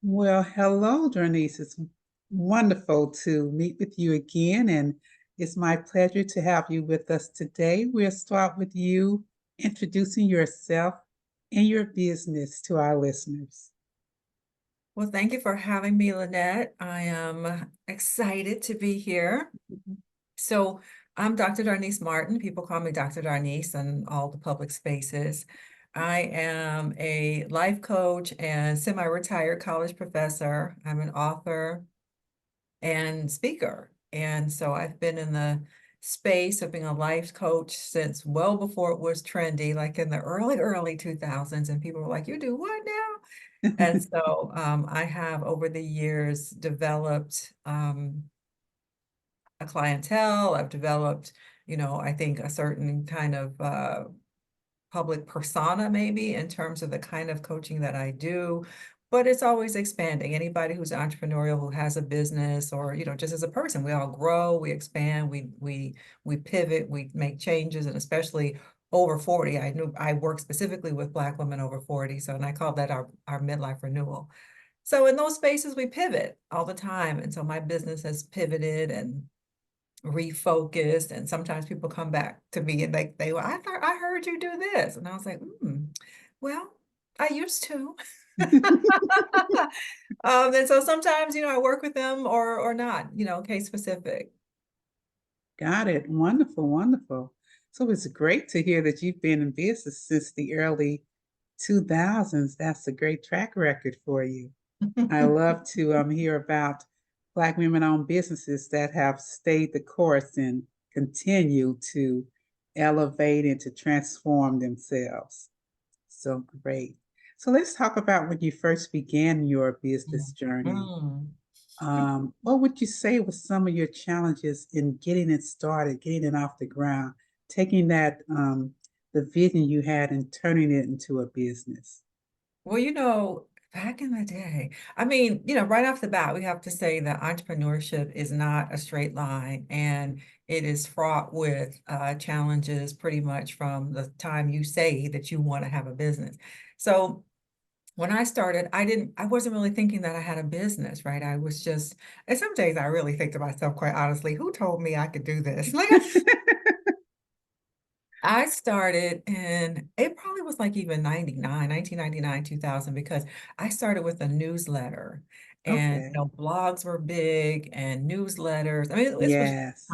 Well, hello, Darnise. It's wonderful to meet with you again, and it's my pleasure to have you with us today. We'll start with you introducing yourself and your business to our listeners. Well, thank you for having me, Lynette. I am excited to be here. So, I'm Dr. Darnise Martin. People call me Dr. Darnise in all the public spaces. I am a life coach and semi-retired college professor. I'm an author and speaker. And so I've been in the space of being a life coach since well before it was trendy, like in the early 2000s. And people were like, "You do what now?" And so I have over the years developed a clientele. I've developed, I think a certain kind of public persona, maybe in terms of the kind of coaching that I do. But it's always expanding. Anybody who's entrepreneurial, who has a business, or just as a person, we all grow, we expand, we pivot, we make changes, and especially over 40. I work specifically with Black women over 40, so and I call that our midlife renewal. So in those spaces, we pivot all the time. And so my business has pivoted and refocused. And sometimes people come back to me and I thought I heard you do this. And I was like, well, I used to. And so sometimes, I work with them or not, case specific. Got it. Wonderful, wonderful. So it's great to hear that you've been in business since the early 2000s. That's a great track record for you. I love to hear about Black women-owned businesses that have stayed the course and continue to elevate and to transform themselves. So great. So let's talk about when you first began your business journey. Mm. What would you say was some of your challenges in getting it started, getting it off the ground, taking that the vision you had and turning it into a business? Well, back in the day, I mean, right off the bat, we have to say that entrepreneurship is not a straight line and it is fraught with challenges pretty much from the time you say that you want to have a business. So when I started, I wasn't really thinking that I had a business, right? I was just, and some days I really think to myself, quite honestly, who told me I could do this? Like, I started in, it probably was like even 1999, 2000, because I started with a newsletter and, Okay. blogs were big and newsletters. I mean, this was Yes.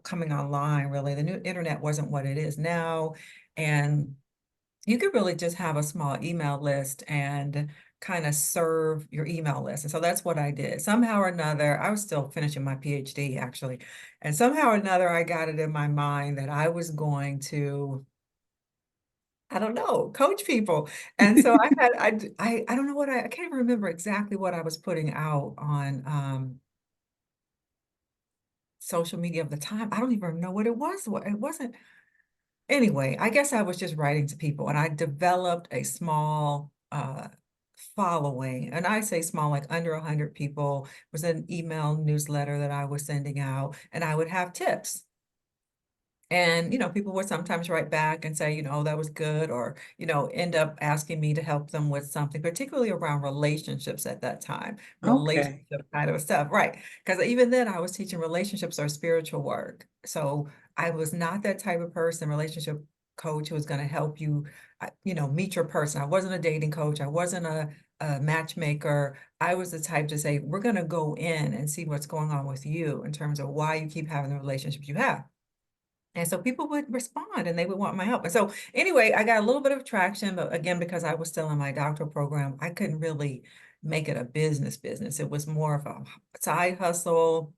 coming online, really. The new internet wasn't what it is now. And you could really just have a small email list and kind of serve your email list. And so that's what I did. Somehow or another, I was still finishing my PhD actually. And somehow or another, I got it in my mind that I was going to, I don't know, coach people. And so I don't know I can't even remember exactly what I was putting out on social media of the time. I don't even know what it was. It wasn't. Anyway, I guess I was just writing to people and I developed a small following. And I say small, like under 100 people. It was an email newsletter that I was sending out, and I would have tips. And, people would sometimes write back and say, "Oh, that was good," or, end up asking me to help them with something, particularly around relationships at that time, Okay. relationship kind of stuff, right? Because even then I was teaching relationships or spiritual work. So I was not that type of person, relationship coach who was going to help you, meet your person. I wasn't a dating coach. I wasn't a matchmaker. I was the type to say, we're going to go in and see what's going on with you in terms of why you keep having the relationships you have. And so people would respond and they would want my help. And so anyway, I got a little bit of traction, but again, because I was still in my doctoral program, I couldn't really make it a business. It was more of a side hustle.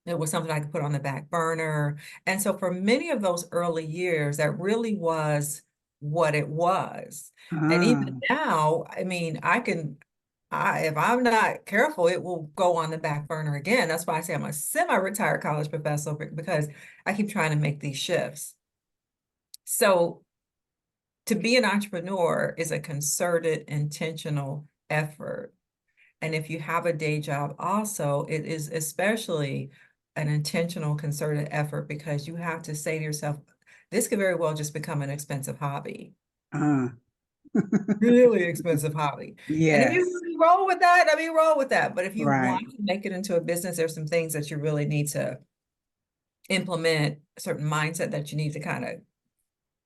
It was something I could put on the back burner. And so for many of those early years, that really was what it was. And even Ah, now, I mean, if I'm not careful, it will go on the back burner again. That's why I say I'm a semi-retired college professor because I keep trying to make these shifts. So to be an entrepreneur is a concerted, intentional effort. And if you have a day job also, it is especially an intentional, concerted effort because you have to say to yourself, this could very well just become an expensive hobby. ah. Really expensive hobby. And if you Yes, really roll with that, I mean, roll with that. But if you right. want to make it into a business, there's some things that you really need to implement, a certain mindset that you need to kind of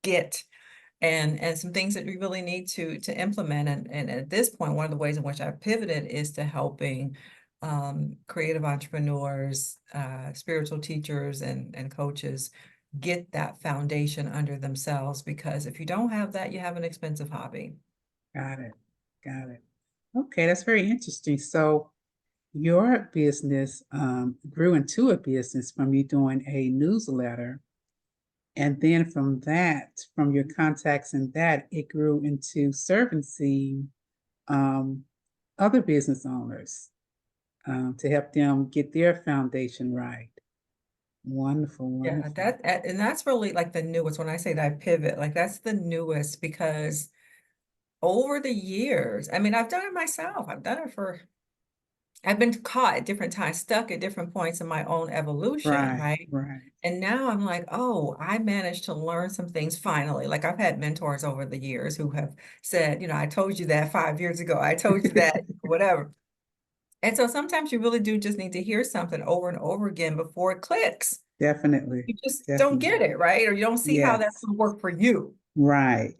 get, and some things that you really need to implement. And at this point, one of the ways in which I pivoted is to helping creative entrepreneurs, spiritual teachers, and coaches get that foundation under themselves. Because if you don't have that, you have an expensive hobby. Got it. Got it. Okay, that's very interesting. So your business grew into a business from you doing a newsletter. And then from that, from your contacts in that, it grew into servicing um, other business owners to help them get their foundation right. Wonderful, Yeah, wonderful. and that's really like the newest. When I say that I pivot, like that's the newest, because over the years, I mean, I've done it myself. I've been caught at different times, stuck at different points in my own evolution, Right, right? right. And now I'm like, oh, I managed to learn some things finally. Like I've had mentors over the years who have said, I told you that 5 years ago. I told you that, whatever. And so sometimes you really do just need to hear something over and over again before it clicks. Definitely, You just don't definitely. get it, right? Or you don't see how that's Yes, going to work for you. right.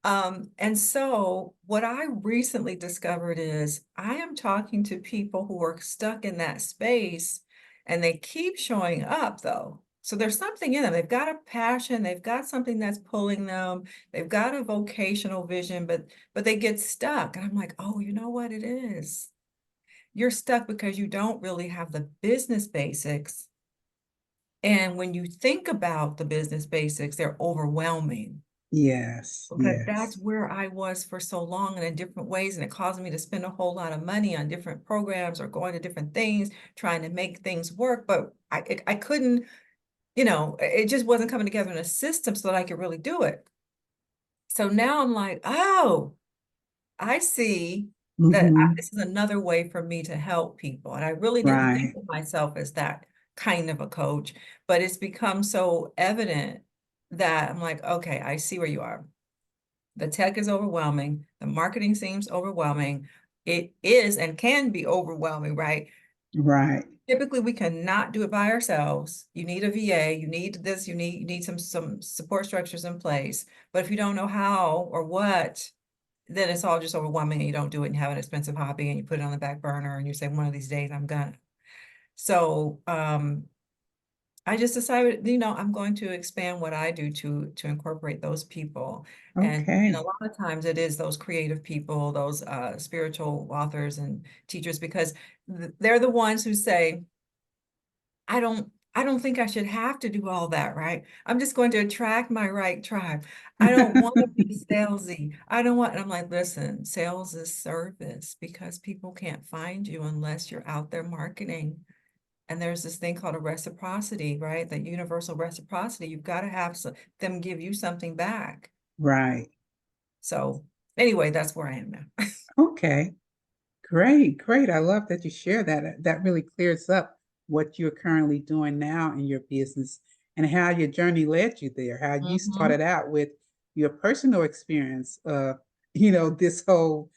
And so what I recently discovered is I am talking to people who are stuck in that space, and they keep showing up though. So there's something in them. They've got a passion, they've got something that's pulling them, they've got a vocational vision, but they get stuck. And I'm like, oh, you know what it is? You're stuck because you don't really have the business basics. And when you think about the business basics, they're overwhelming. Yes, Because that's yes. where I was for so long and in different ways. And it caused me to spend a whole lot of money on different programs or going to different things, trying to make things work. But I couldn't, it just wasn't coming together in a system so that I could really do it. So now I'm like, oh, I see that Mm-hmm. this is another way for me to help people. And I really didn't think Right, of myself as that kind of a coach, but it's become so evident that I'm like, okay, I see where you are. The tech is overwhelming. The marketing seems overwhelming. It is and can be overwhelming, right? right, Typically, we cannot do it by ourselves. You need a VA, you need this, you need some support structures in place. But if you don't know how or what, then it's all just overwhelming, and you don't do it, and you have an expensive hobby and you put it on the back burner and you say, one of these days I'm gonna. So I just decided, I'm going to expand what I do to incorporate those people. And a okay. lot of times it is those creative people, those spiritual authors and teachers, because they're the ones who say, I don't think I should have to do all that, right? I'm just going to attract my right tribe. I don't want to be salesy. I don't want, and I'm like, listen, sales is service, because people can't find you unless you're out there marketing. And there's this thing called a reciprocity, right? The universal reciprocity. You've got to have them give you something back. Right. So anyway, that's where I am now. Okay. Great, great. I love that you share that. That really clears up what you're currently doing now in your business and how your journey led you there, how you Hmm. started out with your personal experience you know, this whole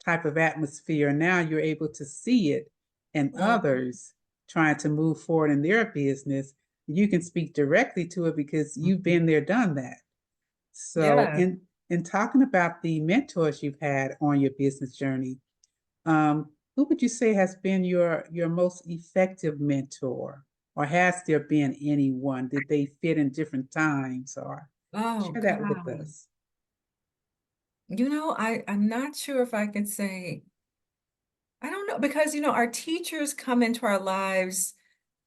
type of atmosphere. And now you're able to see it in Hmm. others trying to move forward in their business. You can speak directly to it because you've Hmm. been there, done that. So Yeah. in talking about the mentors you've had on your business journey, who would you say has been your most effective mentor? Or has there been anyone? Did they fit in different times? Or Oh share that with God. us. I'm not sure if I could say, I don't know, because our teachers come into our lives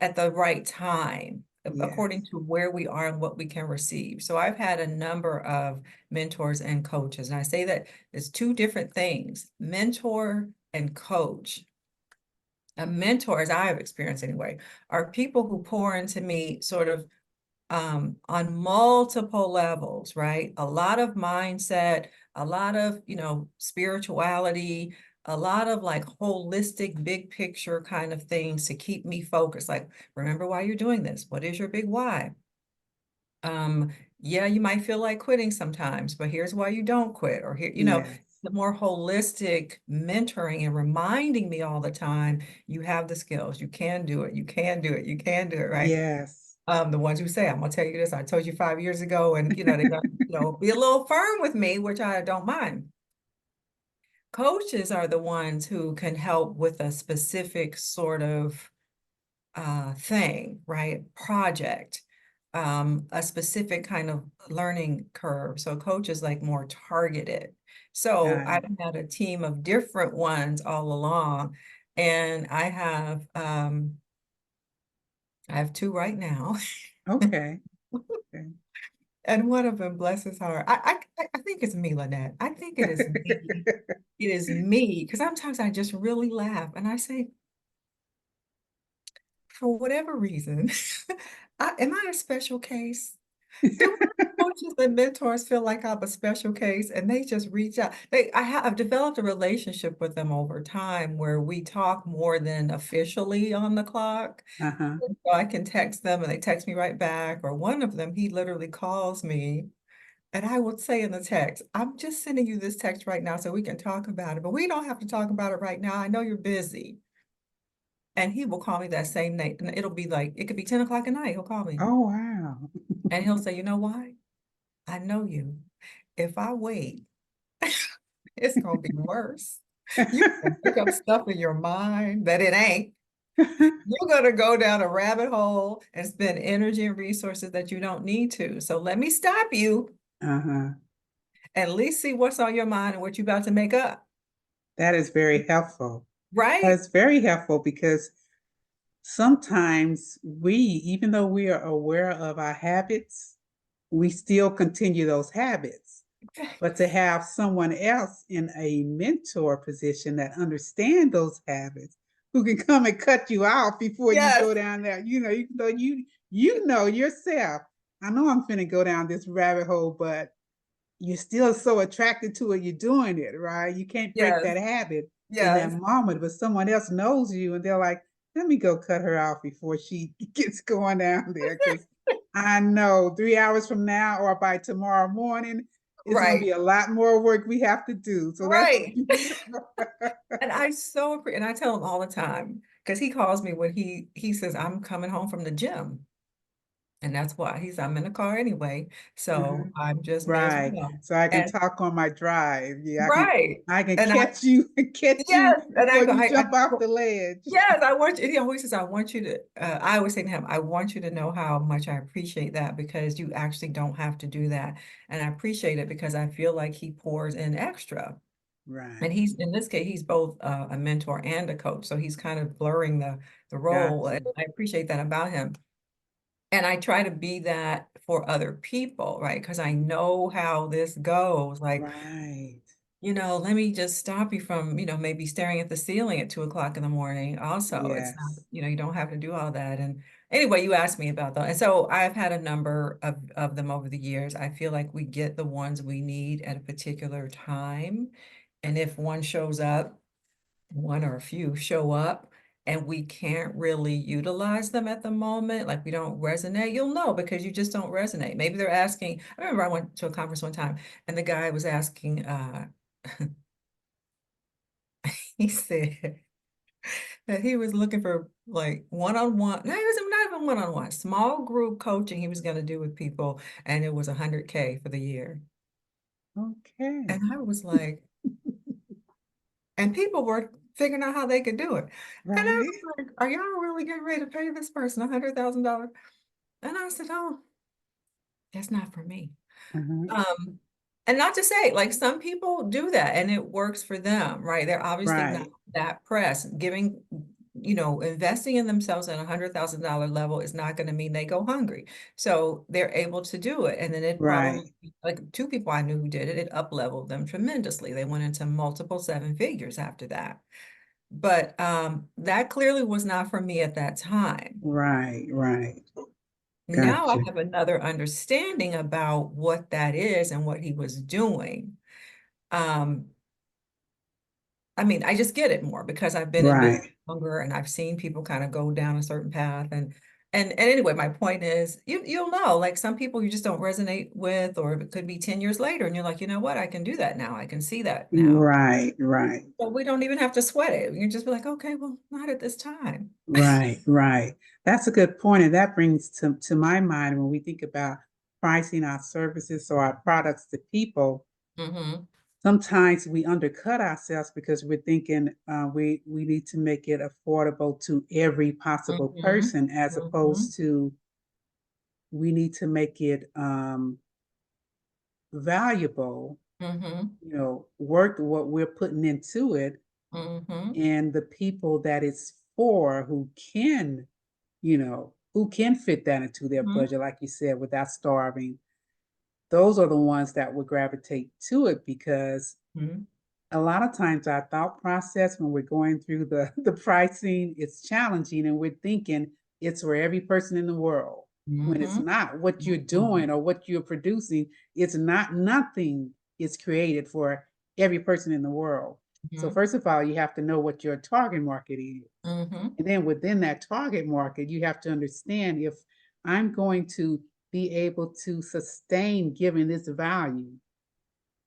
at the right time, according Yes. to where we are and what we can receive. So I've had a number of mentors and coaches, and I say that it's two different things: mentor and coach. A mentor, as I have experienced anyway, are people who pour into me sort of on multiple levels, right? A lot of mindset, a lot of, spirituality, a lot of like holistic, big picture kind of things to keep me focused. Like, remember why you're doing this. What is your big why? Yeah, you might feel like quitting sometimes, but here's why you don't quit. Or here, Yes. the more holistic mentoring and reminding me all the time, you have the skills, you can do it, you can do it, you can do it, right? Yes. The ones who say, I'm gonna tell you this, I told you 5 years ago, and they're gonna, be a little firm with me, which I don't mind. Coaches are the ones who can help with a specific sort of thing, right? Project, a specific kind of learning curve. So coach is like more targeted. So Got I've it. had a team of different ones all along, and I have two right now. Okay. Okay. And one of them, bless his heart, I think it's me, Lynette. I think it is me. It is me, because sometimes I just really laugh and I say, for whatever reason, am I a special case? Do my coaches and mentors feel like I'm a special case and they just reach out? I've developed a relationship with them over time where we talk more than officially on the clock. Uh-huh. So I can text them and they text me right back. Or one of them, he literally calls me and I would say in the text, I'm just sending you this text right now so we can talk about it, but we don't have to talk about it right now. I know you're busy. And he will call me that same night. And it'll be like, it could be 10 o'clock at night. He'll call me Oh, wow. and he'll say, you know why? I know you. If I wait, it's gonna be worse. You can pick up stuff in your mind that it ain't. You're gonna go down a rabbit hole and spend energy and resources that you don't need to. So let me stop you Uh-huh. and at least see what's on your mind and what you're about to make up. That is very helpful. That Right? is very helpful because sometimes we, even though we are aware of our habits, we still continue those habits. But to have someone else in a mentor position that understand those habits, who can come and cut you off before you Yes, go down there, even though you know yourself, I know I'm finna go down this rabbit hole, but you're still so attracted to it, you're doing it, right? You can't break yes, that habit in that yes, moment, but someone else knows you and they're like, let me go cut her off before she gets going down there. Because I know 3 hours from now or by tomorrow morning, it's going to right, be a lot more work we have to do. So that's right. And I so appreciate, and I tell him all the time, because he calls me when he says, I'm coming home from the gym. And that's why I'm in the car anyway. uh-huh. So I'm just may as Right. well. So I can And talk on my drive. Yeah, right. I can And I catch you catch you yes, and I before go, you I jump off the ledge. yes, I want you, he always says, I want you to I always say to him, I want you to know how much I appreciate that because you actually don't have to do that. And I appreciate it because I feel like he pours in extra. And Right. he's in this case, he's both a mentor and a coach. So he's kind of blurring the role. And Gotcha. I appreciate that about him. And I try to be that for other people, right? Because I know how this goes. Like, Right. let me just stop you from, maybe staring at the ceiling at 2 o'clock in the morning. Also, it's not, Yes. you don't have to do all that. And anyway, you asked me about that. And so I've had a number of them over the years. I feel like we get the ones we need at a particular time. And if one shows up, one or a few show up and we can't really utilize them at the moment, like we don't resonate, you'll know because you just don't resonate. Maybe they're asking. I remember I went to a conference one time and the guy was asking, he said that he was looking for like one-on-one, no, he was not even one-on-one, small group coaching he was going to do with people, and it was 100K for the year. Okay. And I was like, and people were figuring out how they could do it. And I Right. was like, are y'all really getting ready to pay this person $100,000? And I said, oh, that's not for me. Uh-huh. Um, and not to say, like some people do that and it works for them, right? They're obviously not Right. that pressed. Investing in themselves at $100,000 level is not going to mean they go hungry. So they're able to do it. And then it probably, Right. like two people I knew who did it, it up leveled them tremendously. They went into multiple seven figures after that. But that clearly was not for me at that time. Right. Right. Now I Gotcha. have another understanding about what that is and what he was doing. Um, I mean, I just get it more because I've been in business Right. longer and I've seen people kind of go down a certain path. And And anyway, my point is, you'll know, like some people you just don't resonate with, or it could be 10 years later, and you're like, you know what, I can do that now. I can see that now. Right, right, So we don't even have to sweat it. You just be like, okay, well, not at this time. right, right. That's a good point, and that brings to my mind when we think about pricing our services or our products to people. Mm-hmm. Sometimes we undercut ourselves because we're thinking we need to make it affordable to every possible Mm-hmm. person, as Mm-hmm. opposed to we need to make it valuable, Mm-hmm. worth what we're putting into it, Mm-hmm. and the people that it's for who can fit that into their Mm-hmm. budget, like you said, without starving. Those are the ones that would gravitate to it because Mm-hmm. a lot of times our thought process when we're going through the pricing is challenging and we're thinking it's for every person in the world when it's Mm-hmm. not. What you're Mm-hmm. doing or what you're producing, it's not. Nothing is created for every person in the world. So first of all, you have to know what your target market is, Mm-hmm. and then within that target market you have to understand if I'm going to be able to sustain giving this value,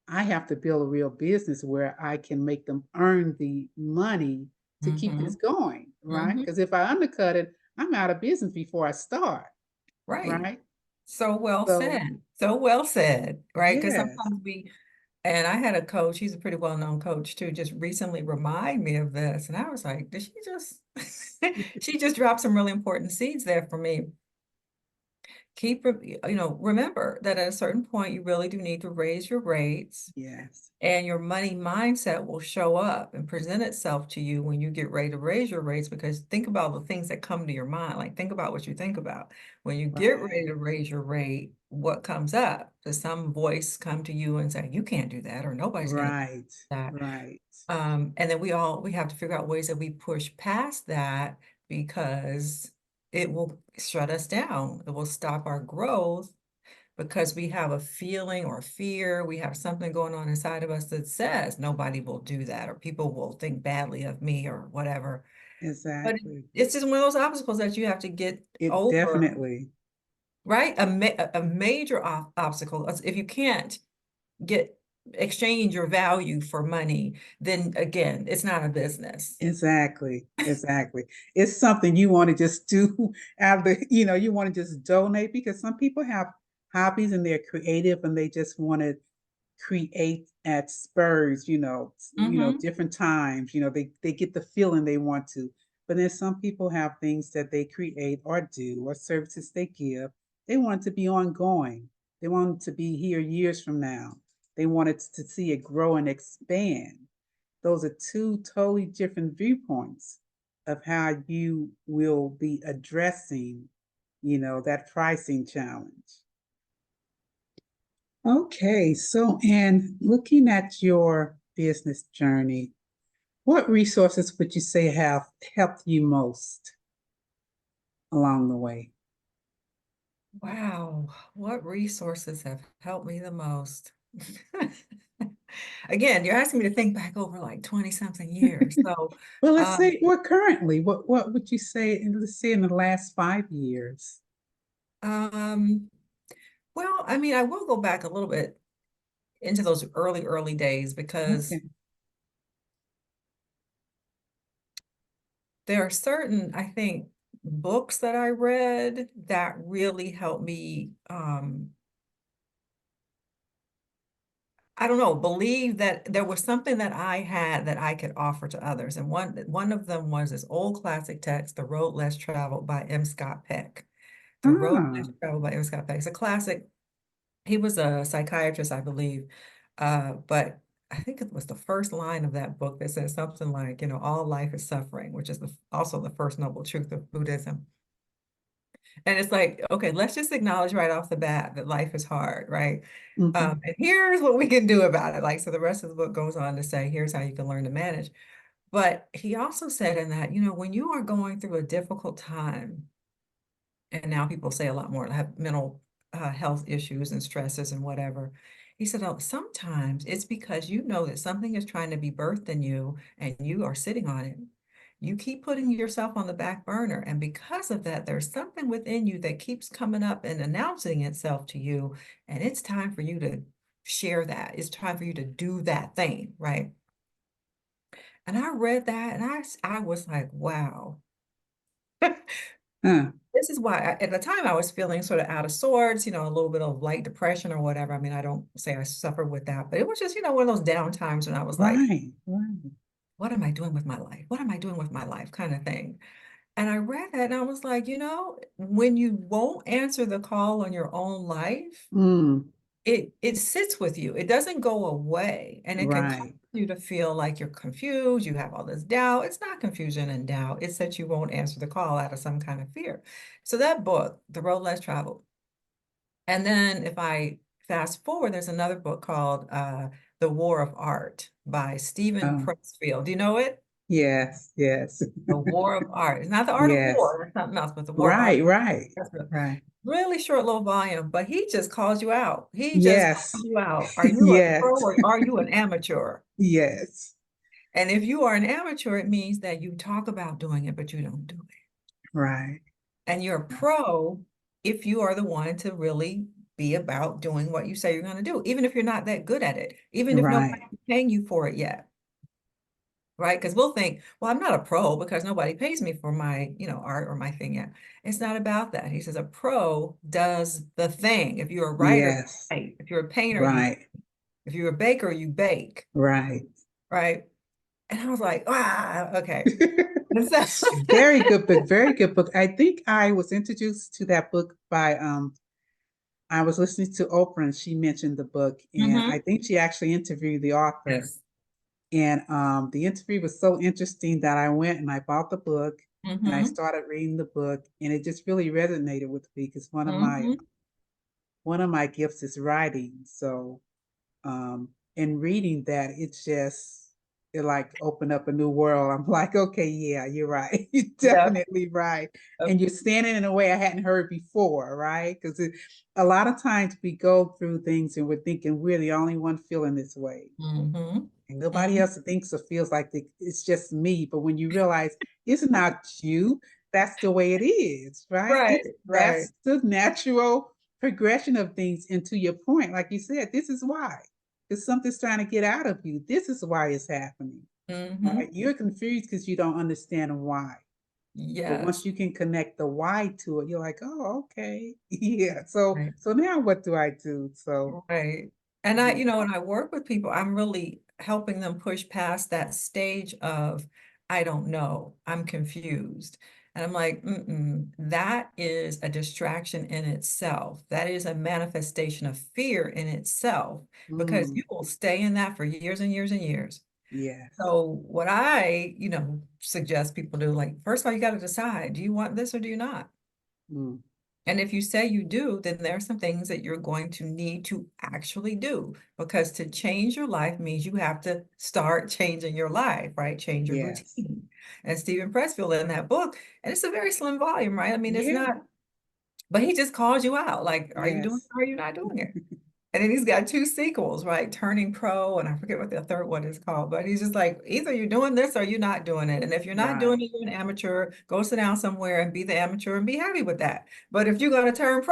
I have to build a real business where I can make them earn the money to keep Mm-hmm. this going, right? Mm-hmm. Because if I undercut it, I'm out of business before I start, Right. right? So well So, said. So well said, right? Because yes, sometimes and I had a coach, he's a pretty well-known coach too, just recently remind me of this. And I was like, did she just, she just dropped some really important seeds there for me. Remember that at a certain point, you really do need to raise your rates, yes, and your money mindset will show up and present itself to you when you get ready to raise your rates. Because think about the things that come to your mind. Like, think about what you think about. When you get ready right, to raise your rate, what comes up? Does some voice come to you and say, you can't do that, or nobody's going to do right, that? right. And then we have to figure out ways that we push past that, because it will shut us down. It will stop our growth because we have a feeling or fear, we have something going on inside of us that says nobody will do that, or people will think badly of me, or whatever. But Exactly. it's just one of those obstacles that you have to get It over, definitely, right? A major obstacle. If you can't get exchange your value for money, then again, it's not a business. exactly, exactly. It's something you want to just do out of you want to just donate because some people have hobbies and they're creative and they just want to create at spurs, Mm-hmm. different times, they get the feeling they want to. But then some people have things that they create or do or services they give. They want it to be ongoing. They want it to be here years from now. They want it to see it grow and expand. Those are two totally different viewpoints of how you will be addressing, that pricing challenge. Okay, so in looking at your business journey, what resources would you say have helped you most along the way? Wow, what resources have helped me the most? Again, you're asking me to think back over like 20 something years. So, Well, let's um, say, well, currently, what would you say let's say in the last 5 years? um, well, I mean, I will go back a little bit into those early days, because Okay. there are certain, I think, books that I read that really helped me, I don't know, believe that there was something that I had that I could offer to others. And one of them was this old classic text, The Road Less Traveled by M. Scott Peck. The Road Ah, Less Traveled by M. Scott Peck. It's a classic. He was a psychiatrist, I believe. But I think it was the first line of that book that says something like, all life is suffering, which is also the first noble truth of Buddhism. And it's like, okay, let's just acknowledge right off the bat that life is hard, right? mhm. And here's what we can do about it. Like, so the rest of the book goes on to say, here's how you can learn to manage. But he also said in that, when you are going through a difficult time, and now people say a lot more, have mental health issues and stresses and whatever. He said, oh, sometimes it's because you know that something is trying to be birthed in you and you are sitting on it. you keep putting yourself on the back burner. And because of that, there's something within you that keeps coming up and announcing itself to you. And it's time for you to share that. It's time for you to do that thing, right? And I read that and I was like, wow. Huh. This is why at the time I was feeling sort of out of sorts, a little bit of light depression or whatever. I mean, I don't say I suffered with that, but it was just, one of those down times when I was like, Right. Right. what am I doing with my life? What am I doing with my life? Kind of thing. And I read that and I was like, when you won't answer the call on your own life, Mm. it sits with you. It doesn't go away. And it can cause Right. you to feel like you're confused, you have all this doubt. It's not confusion and doubt. It's that you won't answer the call out of some kind of fear. So that book, The Road Less Traveled. And then if I fast forward, there's another book called The War of Art by Stephen Oh, Pressfield. Do you know it? yes. Yes. The War of Art. It's not the art of Yes. war, that's something else, but the War of Art. Right. Right. That's a Right. really short little volume, but he just calls you out. He just Yes. calls you out. Are you a Yes. pro or are you an amateur? Yes. And if you are an amateur, it means that you talk about doing it, but you don't do it. Right. And you're a pro if you are the one to really be about doing what you say you're going to do, even if you're not that good at it, even if nobody's Right. paying you for it yet. Right? Because we'll think, well, I'm not a pro because nobody pays me for my, art or my thing yet. It's not about that. He says a pro does the thing. If you're a writer, you Yes. write. If you're a painter, you, Right. if you're a baker, you bake. Right. Right? And I was like, okay. And so, Very good book. Very good book. I think I was introduced to that book by I was listening to Oprah and she mentioned the book and I mhm, think she actually interviewed the author. yes. And the interview was so interesting that I went and I bought the book and I Hmm. started reading the book and it just really resonated with me because Hmm. one of my gifts is writing. So in reading that, it like opened up a new world. I'm like, okay, yeah, you're right. You're Yeah. definitely right. And you're standing in a way I hadn't heard before, right? Because a lot of times we go through things and we're thinking we're the only one feeling this way. Hmm. And nobody Hmm. else thinks or feels like it's just me. But when you realize it's not you, that's the way it is, right? Right, right. That's the natural progression of things. And to your point, like you said, this is why. Because something's trying to get out of you. This is why it's happening. Right? Hmm. You're confused because you don't understand why. But once Yes. you can connect the why to it, you're like, oh, okay. Yeah. So Right. so now what do I do? So Right. And yeah. when I work with people, I'm really helping them push past that stage of, I don't know, I'm confused. And I'm like, that is a distraction in itself. That is a manifestation of fear in itself, because Mm, you will stay in that for years and years and years. yes. So what I, suggest people do, like, first of all, you got to decide, do you want this or do you not? Mm, And if you say you do, then there are some things that you're going to need to actually do, because to change your life means you have to start changing your life, right? Change your yes. routine. And Stephen Pressfield in that book, and it's a very slim volume, right? I mean, it's Yeah. not, but he just calls you out, like, are you doing it Yes. or are you not doing it? And then he's got two sequels, right? Turning Pro, and I forget what the third one is called, but he's just like, either you're doing this or you're not doing it. And if you're not doing Right. it, you're an amateur, go sit down somewhere and be the amateur and be happy with that. But if you're going to turn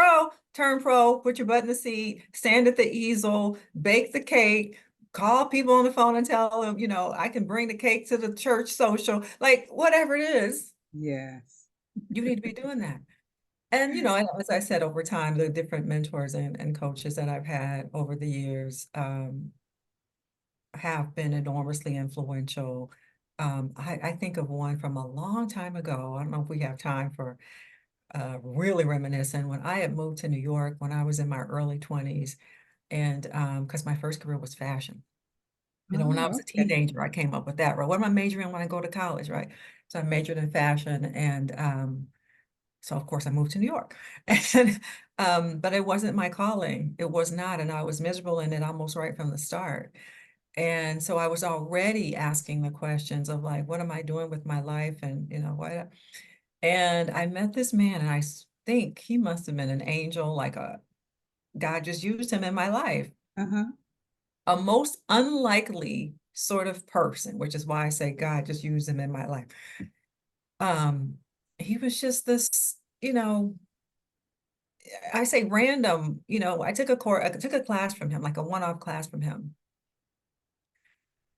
pro, put your butt in the seat, stand at the easel, bake the cake, call people on the phone and tell them, I can bring the cake to the church social, like whatever it is, Yes. you need to be doing that. And, as I said, over time, the different mentors and coaches that I've had over the years have been enormously influential. I think of one from a long time ago. I don't know if we have time for really reminiscing. When I had moved to New York when I was in my early 20s, and because my first career was fashion. When I Oh, was a okay. teenager, I came up with that, right? What am I majoring in when I go to college, right? So I majored in fashion, and so of course I moved to New York. And but it wasn't my calling. It was not, and I was miserable in it almost right from the start. And so I was already asking the questions of, like, what am I doing with my life? And what? And I met this man, and I think he must have been an angel, like a God just used him in my life. Uh-huh. A most unlikely sort of person, which is why I say God just used him in my life. Um, he was just this, I say random, I took I took a class from him, like a one-off class from him.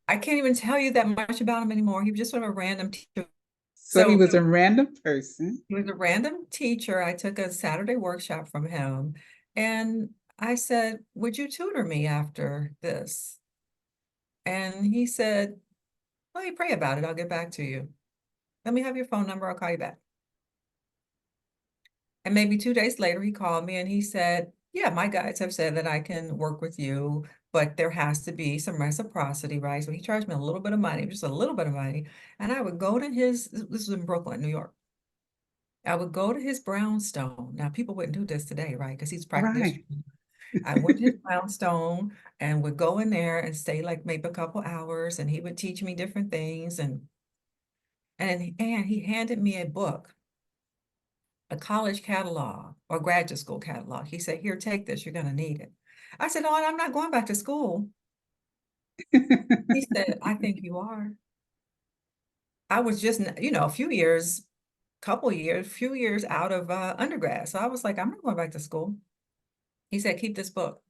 I can't even tell you that much about him anymore. He was just sort of a random teacher. So he So was a random person. he was a random teacher. I took a Saturday workshop from him and I said, would you tutor me after this? And he said, let me pray about it. I'll get back to you. Let me have your phone number. I'll call you back. And maybe 2 days later, he called me and he said, yeah, my guides have said that I can work with you, but there has to be some reciprocity, right? So he charged me a little bit of money, just a little bit of money. And I would go to this was in Brooklyn, New York. I would go to his brownstone. Now, people wouldn't do this today, right? Because he's practiced. Right. I went to his brownstone and would go in there and stay like maybe a couple hours, and he would teach me different things. And he handed me a book, a college catalog or graduate school catalog. He said, here, take this. You're going to need it. I said, oh, I'm not going back to school. He said, I think you are. I was just, a few years out of undergrad. So I was like, I'm not going back to school. He said, keep this book.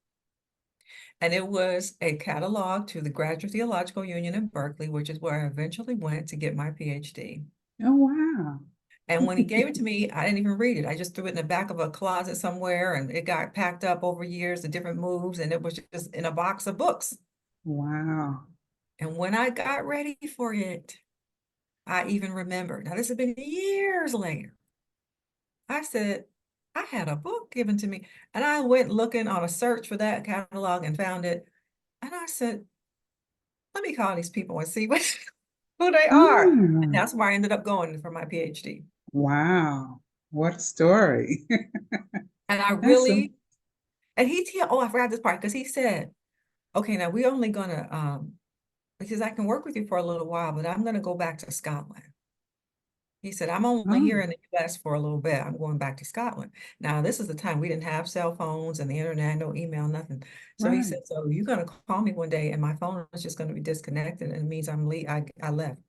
And it was a catalog to the Graduate Theological Union in Berkeley, which is where I eventually went to get my PhD. Oh, wow. And when he gave it to me, I didn't even read it. I just threw it in the back of a closet somewhere and it got packed up over years, the different moves, and it was just in a box of books. Wow. And when I got ready for it, I even remembered. Now, this has been years later. I said, I had a book given to me. And I went looking on a search for that catalog and found it. And I said, let me call these people and see who they are. And Mm. that's where I ended up going for my PhD. Wow. What a story. And I That's a, really, and oh, I forgot this part because he said, okay, now we're only gonna, because I can work with you for a little while, but I'm gonna go back to Scotland. He said, I'm only oh, here in the US for a little bit. I'm going back to Scotland. Now, this is the time we didn't have cell phones and the internet, no email, nothing. So he right. said, so you're gonna call me one day and my phone is just gonna be disconnected and it means I left.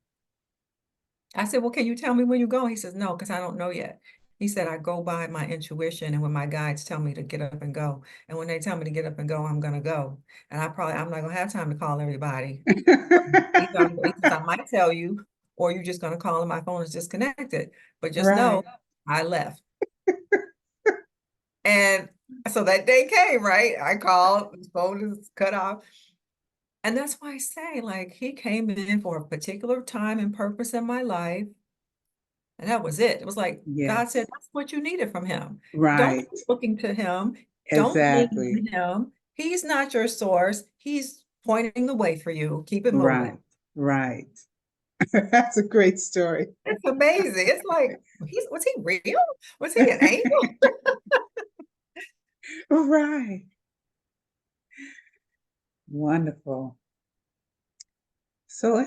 I said, well, can you tell me when you go? He says, no, because I don't know yet. He said, I go by my intuition and when my guides tell me to get up and go. And when they tell me to get up and go, I'm going to go. And I'm not going to have time to call everybody. He says, I might tell you, or you're just going to call and my phone is disconnected. But just know Right. I left. And so that day came, right? I called, his phone is cut off. And that's why I say, like, he came in for a particular time and purpose in my life. And that was it. It was like God said, Yes. that's what you needed from him. Don't Right. keep looking to him. Don't lean Exactly. on him. He's not your source. He's pointing the way for you. Keep it moving. Right. Right. That's a great story. It's amazing. It's like, was he real? Was he an angel? Right. Wonderful. So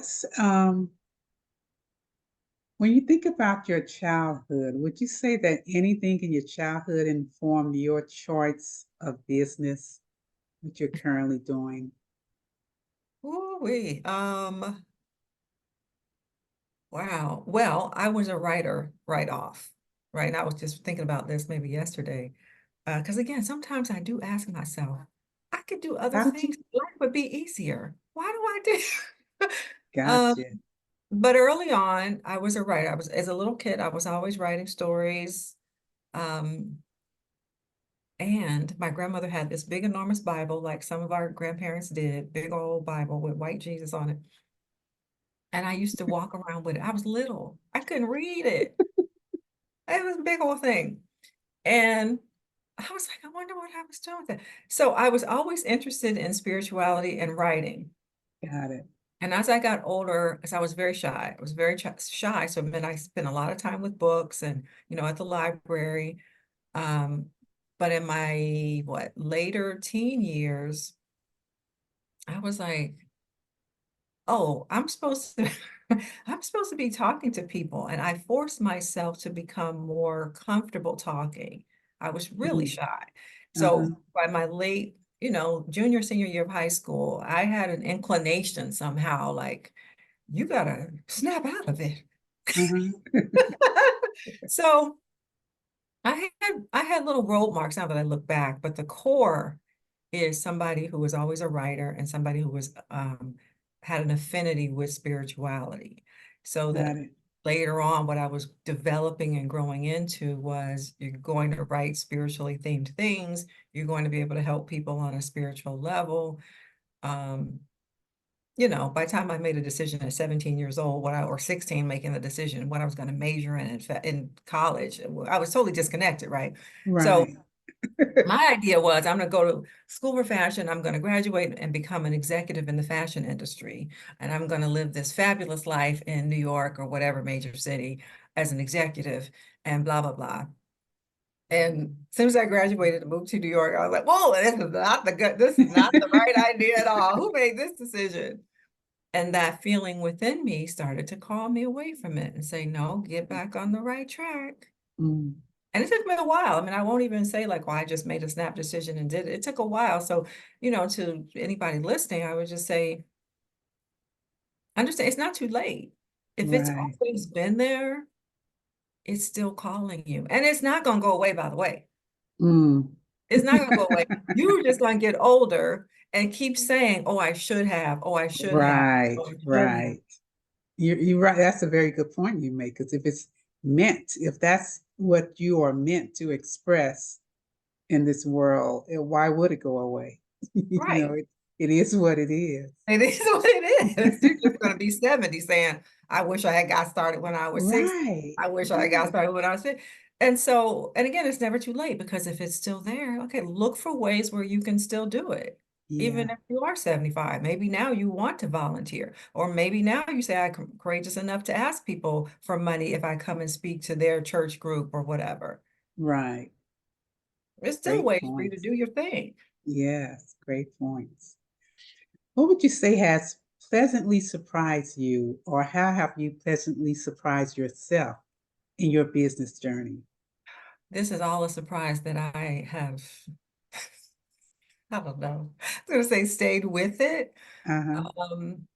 when you think about your childhood, would you say that anything in your childhood informed your choice of business, what you're currently doing? Ooh-wee. Wow. Well, I was a writer right off, right? And I was just thinking about this maybe yesterday. Because again, sometimes I do ask myself, I could do other How did you? things. Life would be easier. Why do I do? Um, Gotcha. but early on, I was a writer. As a little kid, I was always writing stories. Um, and my grandmother had this big, enormous Bible, like some of our grandparents did, big old Bible with white Jesus on it. And I used to walk around with it. I was little. I couldn't read it. It was a big old thing. And I was like, I wonder what I was doing with that. So I was always interested in spirituality and writing. Got it. And as I got older, as I was very shy, I was very shy. So it meant I spent a lot of time with books and, at the library. Um, but in my, later teen years, I was like, oh, I'm supposed to be talking to people. And I forced myself to become more comfortable talking. I was really Mhm. shy. Uh-huh. So by my late, junior, senior year of high school, I had an inclination somehow, like, you gotta snap out of it. Uh-huh. So I had little road marks now that I look back, but the core is somebody who was always a writer and somebody who was had an affinity with spirituality. So that Got it. later on, what I was developing and growing into was you're going to write spiritually themed things. You're going to be able to help people on a spiritual level. Um, by the time I made a decision at 17 years old, or 16, making the decision what I was going to major in college, I was totally disconnected, right? So Right. my idea was I'm going to go to school for fashion. I'm going to graduate and become an executive in the fashion industry. And I'm going to live this fabulous life in New York or whatever major city as an executive and blah, blah, blah. And as soon as I graduated and moved to New York, I was like, whoa, this is not the right idea at all. Who made this decision? And that feeling within me started to call me away from it and say, no, get back on the right track. Mm. And it took me a while. I mean, I won't even say like, well, I just made a snap decision and did it. It took a while. So, to anybody listening, I would just say, understand it's not too late. If it's Right. always been there, it's still calling you. And it's not going to go away, by the way. Mm. It's not going to go away. You're just going to get older and keep saying, oh, I should have. Oh, I should have. Right. Oh, I should have. Right. You're right. That's a very good point you make. Because if that's what you are meant to express in this world, why would it go away? Right. It is what it is. It is what it is. You're just going to be 70 saying, I wish I had got started when I was 60. Right. I wish I had got Right. started when I was 50. And so, and again, it's never too late because if it's still there, okay, look for ways where you can still do it. Even Yeah. if you are 75, maybe now you want to volunteer, or maybe now you say, I'm courageous enough to ask people for money if I come and speak to their church group or whatever. Right. There's still Great ways for you to points. do your thing. Yes. Great points. What would you say has pleasantly surprised you, or how have you pleasantly surprised yourself in your business journey? This is all a surprise that I have, I don't know. I was going to say stayed with it. Uh-huh. Um,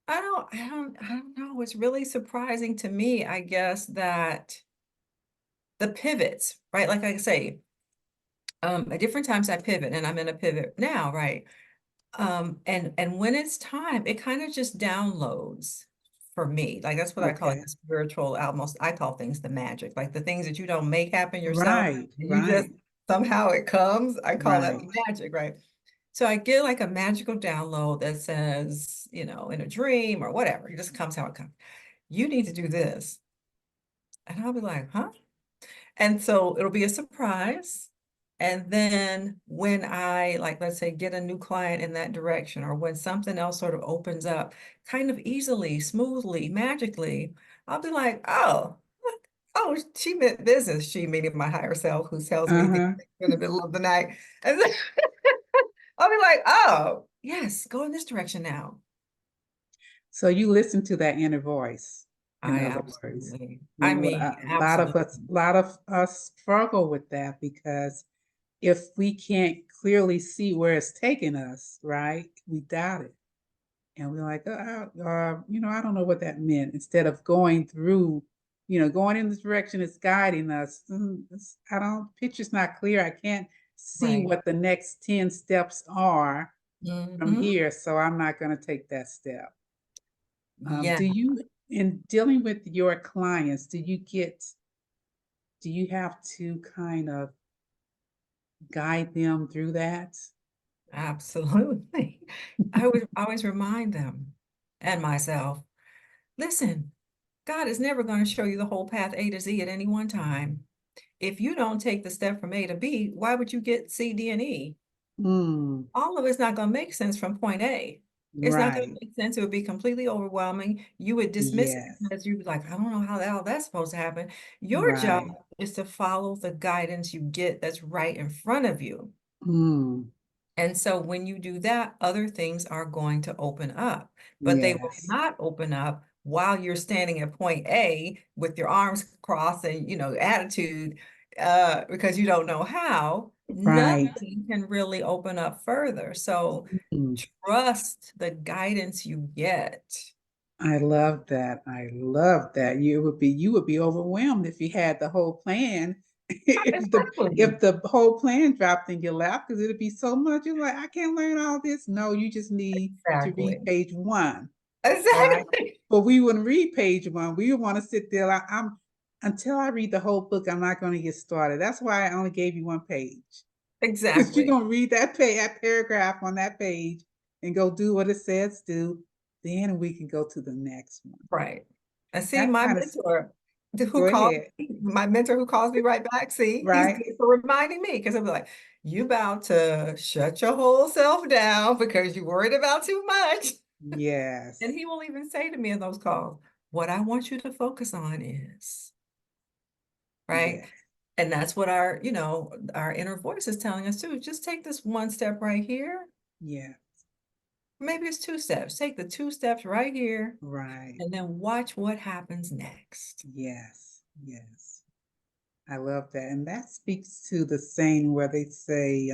I don't know. It's really surprising to me, I guess, that the pivots, right? Like I say, at different times I pivot and I'm in a pivot now, right? And when it's time, it kind of just downloads for me. Like that's what I call like Okay. the spiritual, almost I call things the magic, like the things that you don't make happen yourself, Right. and you just Right. somehow it comes. I call that Right. the magic, right? So I get like a magical download that says, in a dream or whatever, it just comes how it comes. You need to do this. And I'll be like, huh? And so it'll be a surprise. And then when I, like, let's say, get a new client in that direction, or when something else sort of opens up kind of easily, smoothly, magically, I'll be like, oh, she meant business. She, meaning my higher self, who tells me things Uh-huh. in the middle of the night. And then I'll be like, oh, yes, go in this direction now. So you listen to that inner voice, in I other words. absolutely, I Well, mean, a absolutely. lot of us struggle with that because if we can't clearly see where it's taking us, right, we doubt it. And we're like, I don't know what that meant. Instead of going through, going in this direction, it's guiding us. Picture's not clear. I can't see Right. what the next 10 steps are from Hmm. here. So I'm not going to take that step. Yeah, In dealing with your clients, do you have to kind of guide them through that? absolutely. I would always remind them and myself, listen, God is never going to show you the whole path A to Z at any one time. If you don't take the step from A to B, why would you get C, D, and E? Mm, All of it's not going to make sense from point A. It's not going to right. make sense. It would be completely overwhelming. You would dismiss it Yes. because you'd be like, I don't know how the hell that's supposed to happen. Your job Right. is to follow the guidance you get that's right in front of you. Mm, And so when you do that, other things are going to open up, but they will yes. not open up while you're standing at point A with your arms crossed and, attitude, because you don't know how. Right. Nothing can really open up further. So Mm, trust the guidance you get. I love that. I love that. You would be overwhelmed if you had the whole plan. Exactly. If the whole plan dropped in your lap, because it'd be so much. You're like, I can't learn all this. No, you just need to read Exactly. page one, right? Exactly. But we wouldn't read page one. We would want to sit there. I'm until I read the whole book, I'm not going to get started. That's why I only gave you one page. Because you're Exactly. gonna read that paragraph on that page and go do what it says do, then we can go to the next one. Right. And see, That my kind of mentor go who calls ahead, me, my mentor who calls me right back, see, he's right? good for reminding me because I'll be like, you about to shut your whole self down because you're worried about too much. And Yes, he will even say to me in those calls, what I want you to focus on is, right? yes, And that's what our inner voice is telling us too. Just take this one step right here. yeah, Maybe it's two steps. Take the two steps right here right. and then watch what happens next. Yes, yes. I love that. And that speaks to the saying where they say,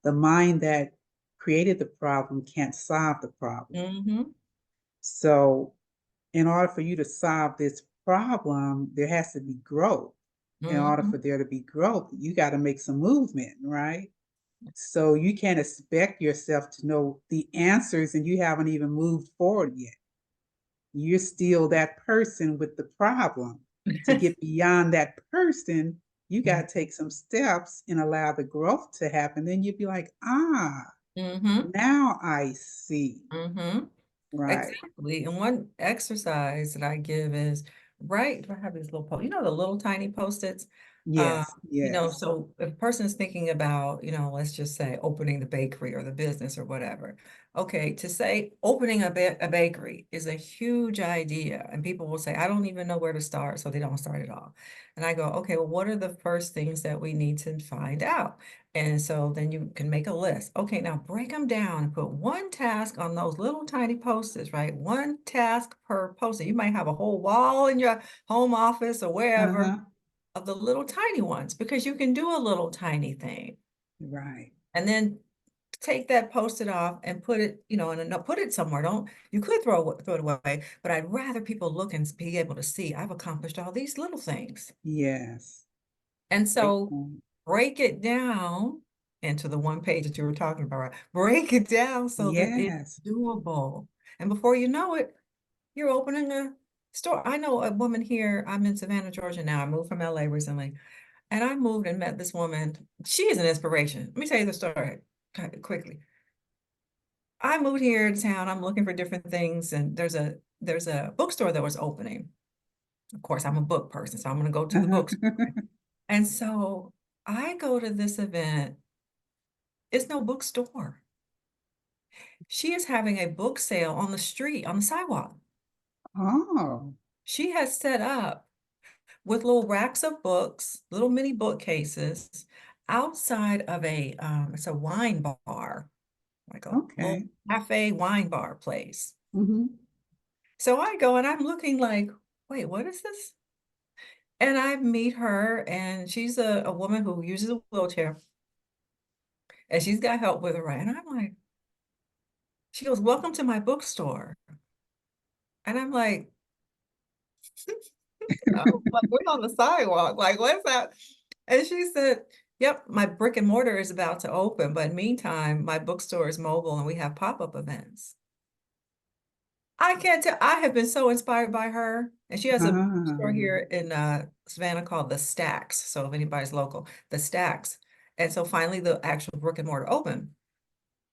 the mind that created the problem can't solve the problem. Mm-hmm. So in order for you to solve this problem, there has to be growth. In order Mm-hmm. for there to be growth, you got to make some movement, right? So you can't expect yourself to know the answers and you haven't even moved forward yet. You're still that person with the problem. To get beyond that person, you got to take some steps and allow the growth to happen. Then you'd be like, Mm-hmm. now I see. Mm-hmm. Right. Exactly. And one exercise that I give is right. I have these little the little tiny post-its. Uh, Yes, yes. so if a person is thinking about, let's just say opening the bakery or the business or whatever. Okay, to say opening a bakery is a huge idea. And people will say, I don't even know where to start, so they don't start at all. And I go, okay, well, what are the first things that we need to find out? And so then you can make a list. Okay, now break them down and put one task on those little tiny post-its, right? One task per post-it. You might have a whole wall in your home office or wherever Uh-huh. of the little tiny ones because you can do a little tiny thing. Right. And then take that post-it off and put it, in a note, put it somewhere. Don't you could throw it away, but I'd rather people look and be able to see I've accomplished all these little things. Yes. And Great so point. break it down into the one page that you were talking about, right? Break it down so that it's Yes. doable. And before you know it, you're opening a store. I know a woman here. I'm in Savannah, Georgia now. I moved from LA recently. And I moved and met this woman. She is an inspiration. Let me tell you the story quickly. I moved here to town. I'm looking for different things, and there's a bookstore that was opening. Of course, I'm a book person, so I'm going to go to the Uh-huh. bookstore. And so I go to this event. It's no bookstore. She is having a book sale on the street, on the sidewalk. Oh, She has set up with little racks of books, little mini bookcases outside of it's a wine bar, like a little okay. cafe wine bar place. Mm-hmm. So I go and I'm looking like, wait, what is this? And I meet her, and she's a woman who uses a wheelchair, and she's got help with her, right? And I'm like, she goes, welcome to my bookstore. And I'm like, oh, like we're on the sidewalk. Like, what's that? And she said, yep, my brick and mortar is about to open, but meantime, my bookstore is mobile and we have pop-up events. I can't tell. I have been so inspired by her. And she has a bookstore Ah, here in Savannah called The Stacks. So if anybody's local, The Stacks. And so finally the actual brick and mortar opened.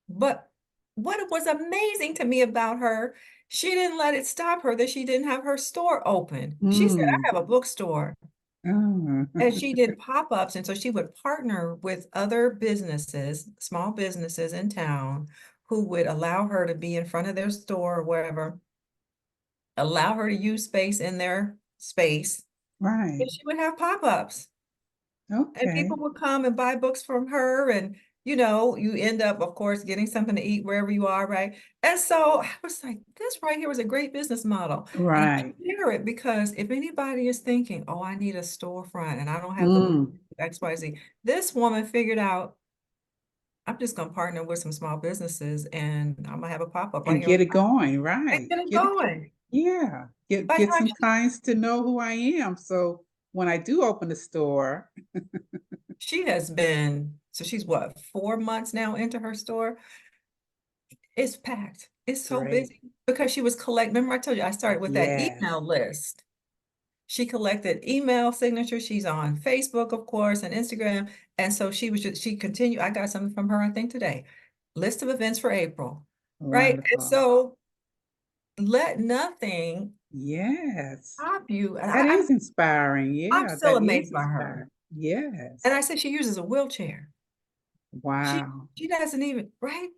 But what was amazing to me about her, she didn't let it stop her that she didn't have her store open. She said, I mm, have a bookstore. ah, And she did pop-ups. And so she would partner with other businesses, small businesses in town, who would allow her to be in front of their store or wherever, allow her to use space in their space. right. And she would have pop-ups. And Okay. people would come and buy books from her. And, you end up, of course, getting something to eat wherever you are, right? And so I was like, this right here was a great business model. And I Right. share it because if anybody is thinking, oh, I need a storefront and I don't have the money Mm, to do XYZ, this woman figured out I'm just gonna partner with some small businesses and I'm gonna have a pop-up right And here on get it going, and right? get it Get it, going. yeah. Like Get how some clients to know who I am. So when I do open a store, she has been, so she's what, 4 months now into her store? It's packed. It's so great. busy because she was remember I told you I started with that Yes, email list. She collected email signatures. She's on Facebook, of course, and Instagram. And so she continued. I got something from her, I think today. List of events for April, right? And wonderful. so let nothing Yes, stop you. And that is inspiring. I'm Yeah, still that is amazed by her. inspiring. And Yes. I said she uses a wheelchair. She Wow. she doesn't even, right?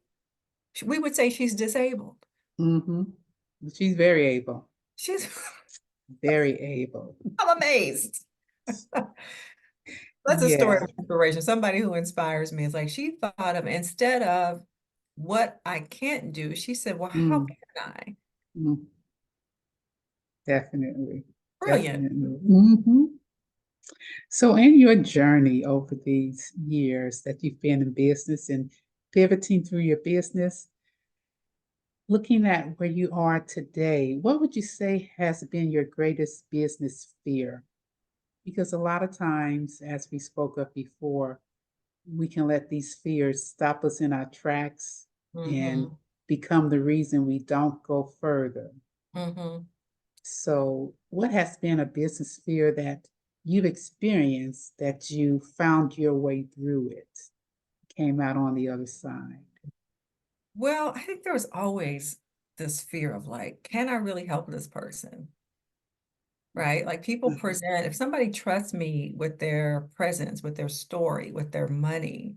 We would say she's disabled. Mm-hmm. She's very able, She's very able. I'm amazed. That's a story Yes. of inspiration. Somebody who inspires me is like she thought of instead of what I can't do, she said, well, how Mm, can I? mm, definitely. Brilliant. Definitely. Hmm. So, in your journey over these years that you've been in business and pivoting through your business, looking at where you are today, what would you say has been your greatest business fear? Because a lot of times, as we spoke of before, we can let these fears stop us in our tracks and Mm-hmm. become the reason we don't go further. Mm-hmm. So, what has been a business fear that you've experienced that you found your way through it, came out on the other side? Well, I think there was always this fear of like, can I really help this person? Right? Like people Uh-huh. present, if somebody trusts me with their presence, with their story, with their money,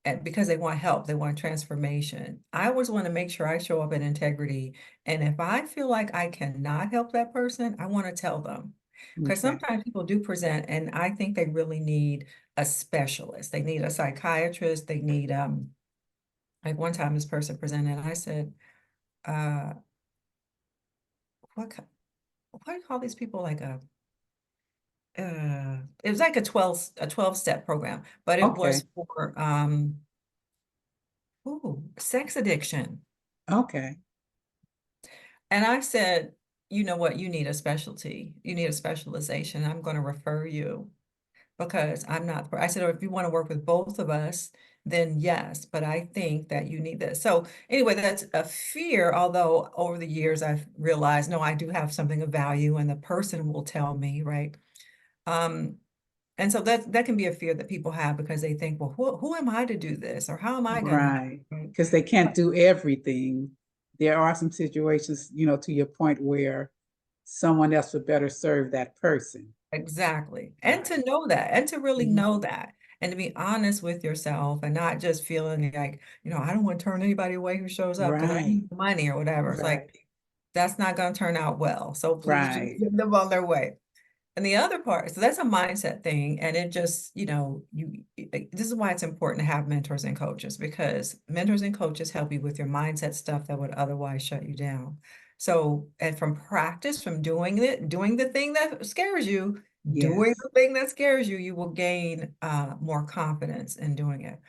and because they want help, they want transformation. I always want to make sure I show up in integrity. And if I feel like I cannot help that person, I want to tell them. Because Okay. sometimes people do present, and I think they really need a specialist. They need a psychiatrist. They need like one time this person presented, I said, uh, what do you call these people? Like it was like a 12 step program, but it Okay. was for sex addiction. Okay. And I said, you know what, you need a specialty. You need a specialization. I'm going to refer you because I'm not, I said, oh, if you want to work with both of us, then yes, but I think that you need this. So anyway, that's a fear, although over the years I've realized, no, I do have something of value and the person will tell me, right? Um, and so that can be a fear that people have because they think, well, who am I to do this? Or how am I going to do Right. it? Because they can't do everything. There are some situations, to your point where someone else would better serve that person. Exactly. And to Right. know that, and to really Mhm. know that, and to be honest with yourself and not just feeling like, I don't want to turn anybody away who shows up because I Right. need the money or whatever. It's like, Right. that's not going to turn out well. So please just Right. send them on their way. And the other part, so that's a mindset thing. And it just, this is why it's important to have mentors and coaches because mentors and coaches help you with your mindset stuff that would otherwise shut you down. So, and from practice, from doing the thing that scares you, doing Yes. the thing that scares you, you will gain more confidence in doing it.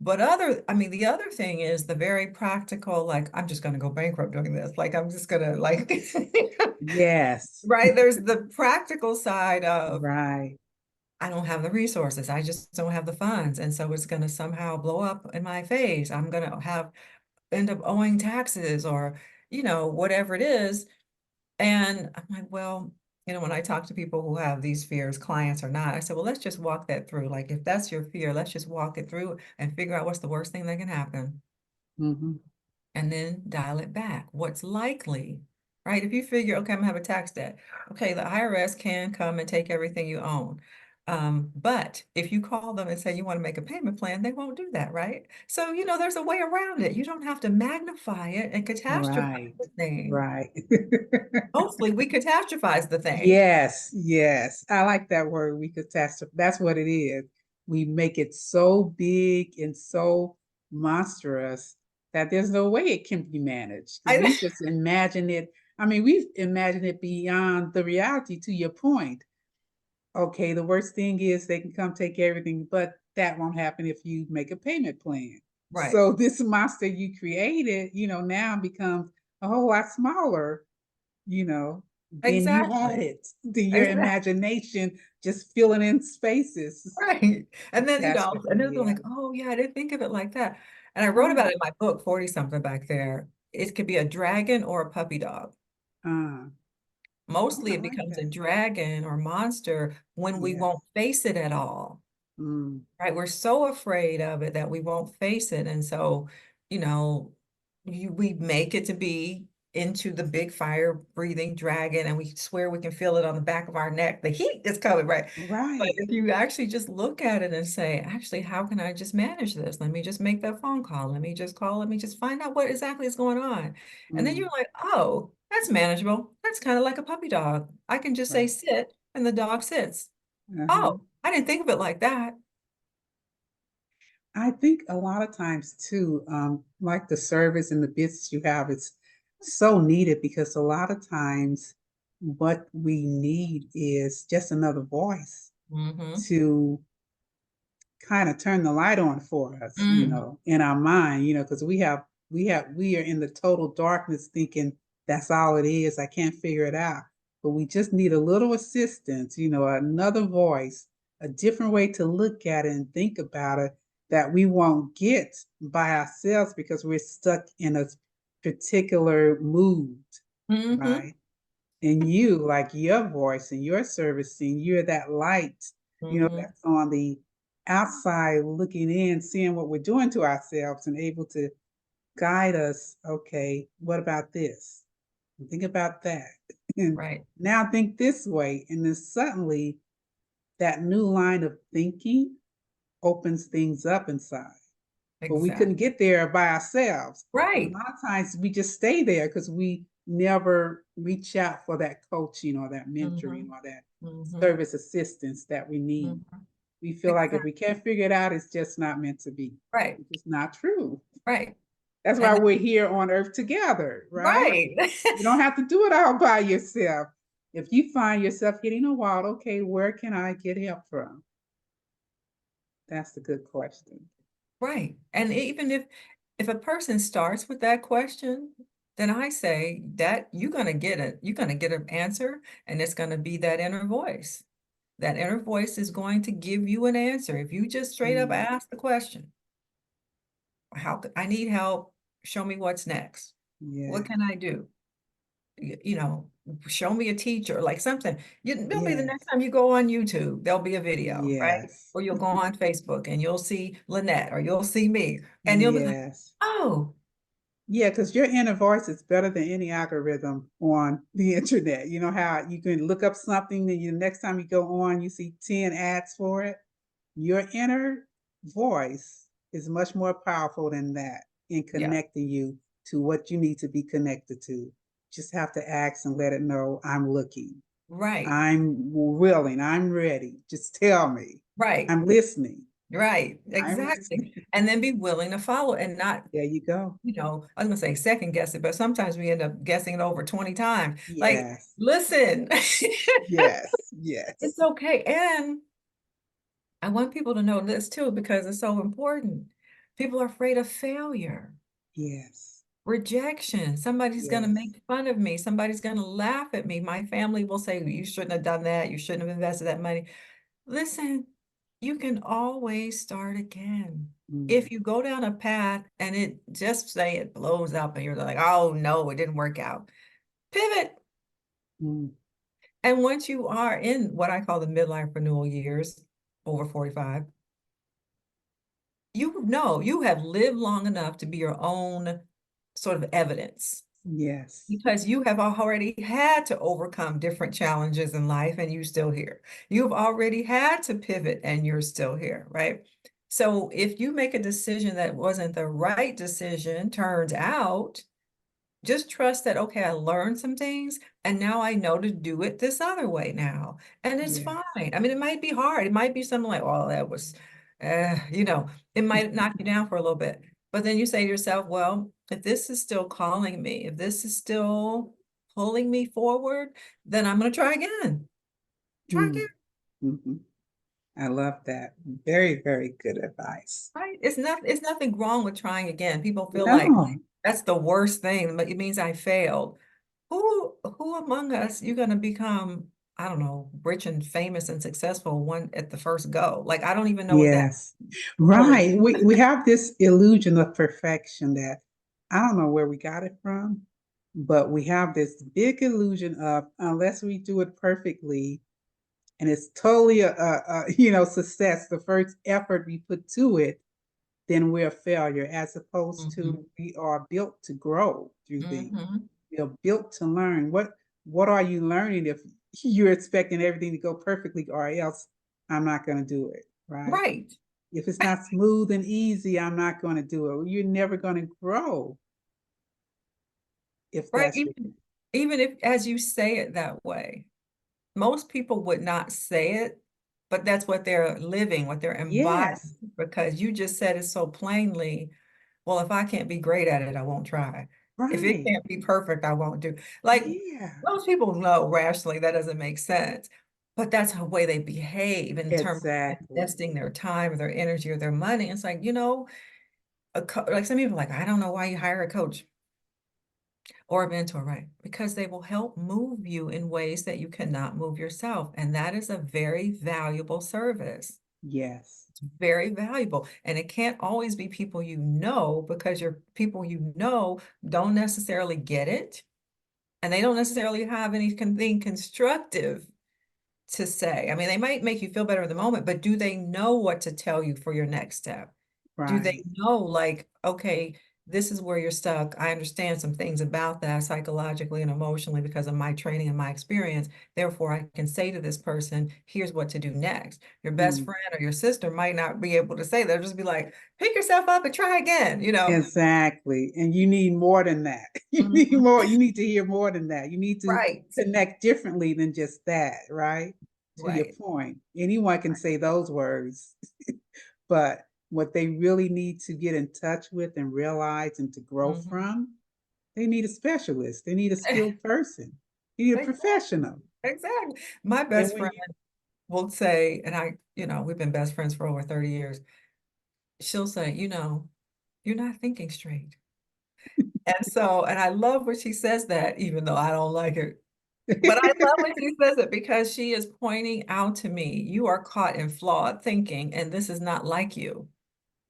But the other thing is the very practical, like, I'm just going to go bankrupt doing this. Like, I'm just going to like, Yes. right? There's the practical side of, Right. I don't have the resources. I just don't have the funds. And so it's going to somehow blow up in my face. I'm going to end up owing taxes or, whatever it is. And I'm like, well, when I talk to people who have these fears, clients or not, I said, well, let's just walk that through. Like, if that's your fear, let's just walk it through and figure out what's the worst thing that can happen Hmm. and then dial it back. What's likely, right? If you figure, okay, I'm gonna have a tax debt. Okay, the IRS can come and take everything you own. But if you call them and say you want to make a payment plan, they won't do that, right? So, there's a way around it. You don't have to magnify it and catastrophize Right. the thing. Right. Hopefully, we catastrophize the thing. Yes, yes. I like that word, we catastrophe. That's what it is. We make it so big and so monstrous that there's no way it can be managed because I, we just imagine it. I mean, we've imagined it beyond the reality to your point. Okay, the worst thing is they can come take everything, but that won't happen if you make a payment plan. Right. So this monster you created, now becomes a whole lot smaller, you know, than you had Exactly. it. To your Exactly. imagination just filling in spaces. Right. And then, and Catastrophe, then they're yeah. like, oh yeah, I didn't think of it like that. And I wrote about Right. it in my book, 40 something back there. It could be a dragon or a puppy dog. Uh, oh, Mostly I it like becomes a that. dragon or monster when we Yes. won't face it at all. Mm, Right? We're so afraid of it that we won't face it. And so, you know, we make it to be into the big fire breathing dragon and we swear we can feel it on the back of our neck. The heat is coming, right? But right. if you actually just look at it and say, actually, how can I just manage this? Let me just make that phone call. Let me just call. Let me just find out what exactly is going on. And then you're Mm, like, oh, that's manageable. That's kind of like a puppy dog. I can just say right. sit and the dog sits. Uh-huh. Oh, I didn't think of it like that. I think a lot of times too, like the service and the business you have, it's so needed because a lot of times what we need is just another voice Mm-hmm. to kind of turn the light on for us, Mm, in our mind, because we are in the total darkness thinking that's all it is. I can't figure it out. But we just need a little assistance, another voice, a different way to look at it and think about it that we won't get by ourselves because we're stuck in a particular mood, mm-hmm. right? And you, like your voice and your servicing, you're that light, Mm-hmm. that's on the outside looking in, seeing what we're doing to ourselves and able to guide us. Okay, what about this? Think about that. And Right. now think this way. And then suddenly that new line of thinking opens things up inside. But we couldn't Exactly. get there by ourselves. And a Right. lot of times we just stay there because we never reach out for that coaching or that Mm-hmm. mentoring or that Mm-hmm. service assistance that we need. Mm-hmm. We feel like if Exactly. we can't figure it out, it's just not meant to be, Right. which is not true. Right. That's why And we're here on earth together, right? right. You don't have to do it all by yourself. If you find yourself hitting a wall, okay, where can I get help from? That's the good question. Right. And even if a person starts with that question, then I say that you're gonna get an answer, and it's gonna be that inner voice. That inner voice is going to give you an answer. If you just straight up Mm, ask the question, I need help, show me what's next. What yes, can I do? You know, show me a teacher, like something. There'll be the next yes, time you go on YouTube, there'll be a video, right? yes, Or you'll go on Facebook and you'll see Lynette or you'll see me, and you'll be like, yes. oh, Yeah, because your inner voice is better than any algorithm on the internet. You know how you can look up something and next time you go on, you see 10 ads for it. Your inner voice is much more powerful than that in yeah, connecting you to what you need to be connected to. Just have to ask and let it know I'm looking. right, I'm willing. I'm ready. Just tell me. right, I'm listening. right, I'm exactly. listening. And then be willing to follow and not, There you go. I was gonna say second guess it, but sometimes we end up guessing it over 20 times. Like, Yes. listen, Yes. it's Yes. okay. And I want people to know this too, because it's so important. People are afraid of failure, Yes. rejection. Somebody's going to Yes. make fun of me. Somebody's going to laugh at me. My family will say, you shouldn't have done that. You shouldn't have invested that money. Listen, you can always start again. Mm, If you go down a path and it just say it blows up and you're like, oh no, it didn't work out, pivot. mm, And once you are in what I call the midlife renewal years, over 45, you know you have lived long enough to be your own sort of evidence yes. because you have already had to overcome different challenges in life and you're still here. You've already had to pivot and you're still here, right? So if you make a decision that wasn't the right decision, turns out, just trust that, okay, I learned some things and now I know to do it this other way now. And it's Yes. fine. I mean, it might be hard. It might be something like, oh, that was, you know, it might knock you down for a little bit. But then you say to yourself, well, if this is still calling me, if this is still pulling me forward, then I'm going to try again. Try again. Mm, mhm. I love that. Very, very good advice. Right? It's nothing wrong with trying again. People feel like No. that's the worst thing, but it means I failed. Who among us you gonna become, I don't know, rich and famous and successful one at the first go? Like I don't even know what that Yes. really. Right. We have this illusion of perfection that I don't know where we got it from, but we have this big illusion of unless we do it perfectly and it's totally success, the first effort we put to it, then we're a failure, as opposed Mhm. to we are built to grow through things. Mhm. We are built to learn. What are you learning if you're expecting everything to go perfectly, or else I'm not going to do it, right? Right. If it's not smooth and easy, I'm not going to do it. You're never going to grow if Right. that's your Even if as you say it that way, most people would not say it, but that's what they're living, what they're embodying, yes, because you just said it so plainly. Well, if I can't be great at it, I won't try. If it right. can't be perfect, I won't do. Like Yeah, most people know rationally that doesn't make sense, but that's the way they behave in terms of exactly. investing their time or their energy or their money. It's like, like some people are like, I don't know why you hire a coach or a mentor, right? Because they will help move you in ways that you cannot move yourself. And that is a very valuable service. Yes, It's very valuable. And it can't always be people you know, because your people you know don't necessarily get it. And they don't necessarily have anything constructive to say. I mean, they might make you feel better in the moment, but do they know what to tell you for your next step? Do they right. know, like, okay, this is where you're stuck. I understand some things about that psychologically and emotionally because of my training and my experience. Therefore, I can say to this person, here's what to do next. Your best Mm, friend or your sister might not be able to say that. They'll just be like, pick yourself up and try again, you know? exactly. And you need more than that. You need Mhm. more. You need to hear more than that. You need to Right, connect differently than just that, right? To your right. point. Anyone can say those words, but what they really need to get in touch with and realize and to grow Mhm. from, they need a specialist. They need a skilled person. They need a Exactly. professional. Exactly. My And best when friend you, will say, and we've been best friends for over 30 years. She'll say, you're not thinking straight. And I love when she says that, even though I don't like it. But I love when she says it because she is pointing out to me, you are caught in flawed thinking, and this is not like you.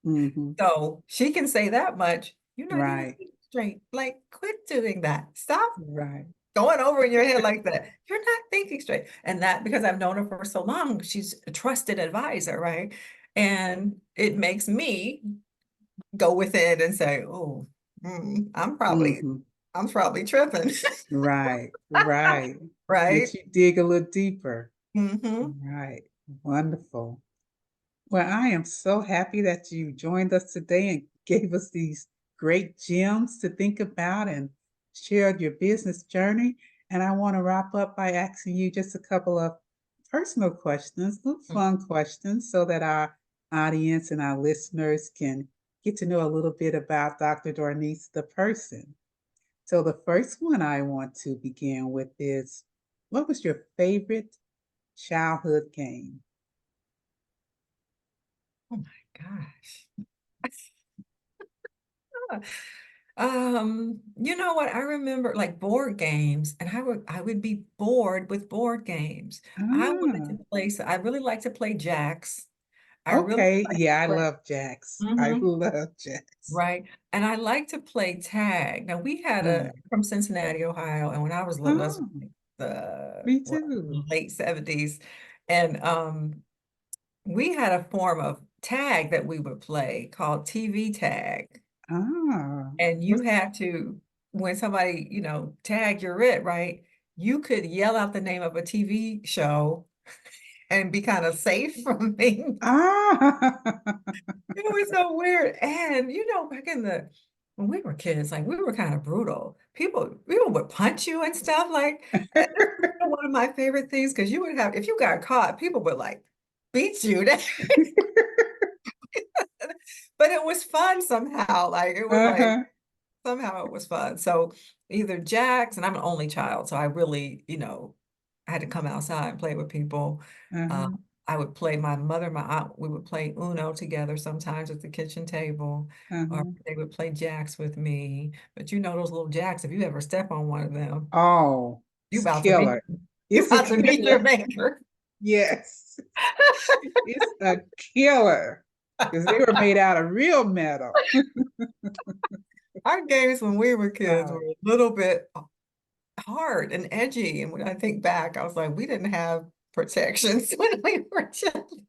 hmm, So she can say that much. You're not even right, thinking straight. Like, quit doing that. Stop right. going over in your head like that. You're not thinking straight. And that because I've known her for so long, she's a trusted advisor, right? And it makes me go within and say, oh, Hmm, I'm probably tripping. right, right. Right? Makes you dig a little deeper. Hmm. Right. Wonderful. Well, I am so happy that you joined us today and gave us these great gems to think about and shared your business journey. And I want to wrap up by asking you just a couple of personal questions, little fun questions, so that our audience and our listeners can get to know a little bit about Dr. Darnise, the person. So, the first one I want to begin with is, what was your favorite childhood game? Oh my gosh. You know what? I remember like board games, and I would be bored with board games. Ah, I really like to play jacks. I really okay. like Yeah, I to love Jax. play. I Mhm. love Jax. Right. And I like to play tag. Now we had Mm. from Cincinnati, Ohio, and when I was little, that's Oh, like the me what, too. late 70s. And we had a form of tag that we would play called TV tag. Ah, And you what's had to, when somebody, tag you're it, right? You could yell out the name of a TV show and be kind of safe from being. ah? It was so weird. And back in when we were kids, like we were kind of brutal. People would punch you and stuff. Like this is one of my favorite things because you would have, if you got caught, people would like beat you. But it was fun somehow. Like it was like Uh-huh, somehow it was fun. So either Jax, and I'm an only child, so I really, I had to come outside and play with people. Uh, uh-huh. I would play my mother, my aunt, we would play Uno together sometimes at the kitchen table, or Uh-huh. they would play jacks with me. But you know those little jacks, if you ever step on one of them, Oh, you it's about to meet killer. you It's a about to meet your killer. maker. Yes, it's a killer because they were made out of real metal. Our games when we were kids were Wow. a little bit hard and edgy. And when I think back, I was like, we didn't have protections when we were children.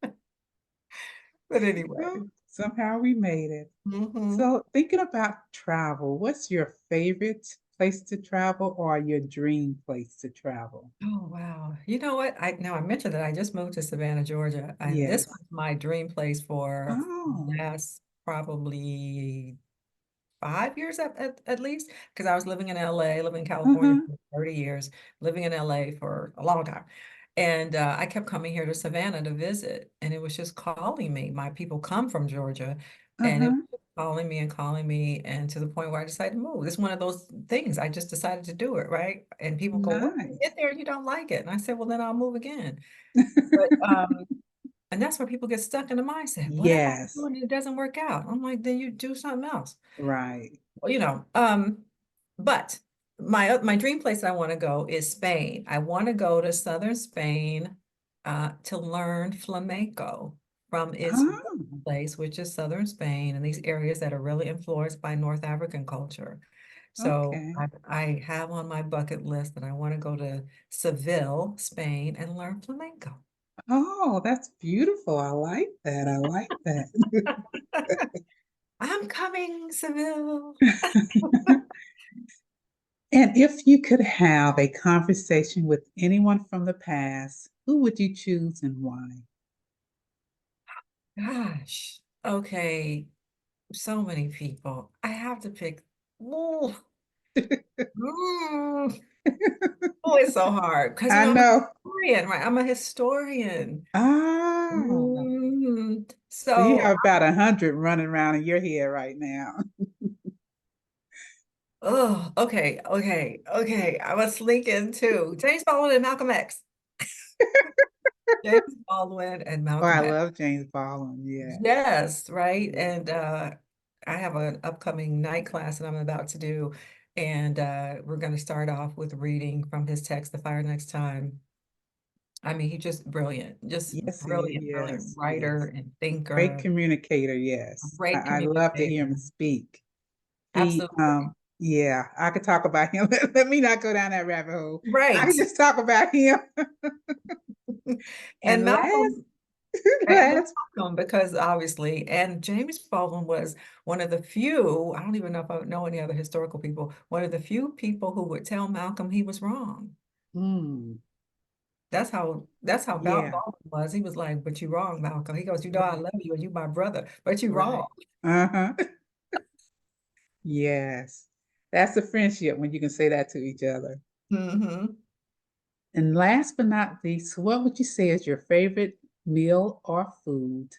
But anyway. Well, somehow we made it. Hmm. So, thinking about travel, what's your favorite place to travel or your dream place to travel? Oh, wow. You know what? I mentioned that I just moved to Savannah, Georgia, and this was Yes. my dream place for Oh. last probably 5 years at least, because I was living in LA, living in California Uh-huh. for 30 years, living in LA for a long time. And I kept coming here to Savannah to visit, and it was just calling me. My people come from Georgia, and it was Uh-huh. just calling me, and to the point where I decided to move. It's one of those things. I just decided to do it, right? And people go, "What? You Nice. get there and you don't like it?" And I said, "Well, then I'll move again." But and that's where people get stuck in the mindset. What if I do Yes. it and it doesn't work out? I'm like, then you do something else. Right. Well, but my dream place I want to go is Spain. I want to go to southern Spain to learn flamenco from its Oh, place, which is southern Spain, and these areas that are really influenced by North African culture. So okay. I have on my bucket list that I want to go to Seville, Spain, and learn flamenco. Oh, that's beautiful. I like that. I like that. I'm coming, Seville. And if you could have a conversation with anyone from the past, who would you choose and why? Gosh. Okay. So many people. I have to pick. Ooh, mm, oh, it's so hard because I I'm a know. historian, right? I'm a historian. Ah, so you So, have about 100 running around in your head right now. oh, okay. I was thinking too. James Baldwin and Malcolm X. James Baldwin and Oh, I Malcolm X. love James Baldwin. Yeah. Yes, right. Yeah. And I have an upcoming night class that I'm about to do. And we're going to start off with reading from his text, The Fire Next Time. I mean, he's just Yes, he is. brilliant Yes, writer yes. and Great thinker, communicator. Yes. great I love to hear him communicator. speak. He, Absolutely. yeah, I could talk about him. Let me not go down that rabbit hole. I Right. could just talk about him. And And last, Malcolm, and well, last, Malcolm, because obviously, and James Baldwin was one of the few, I don't even know if I know any other historical people, one of the few people who would tell Malcolm he was wrong. mm, That's how yeah, Baldwin was. He was like, "But you wrong, Malcolm." He goes, "You know I right, love you and you my brother, but you wrong." right. Uh-huh. Yes. That's a friendship when you can say that to each other. Hmm. And last but not least, what would you say is your favorite meal or food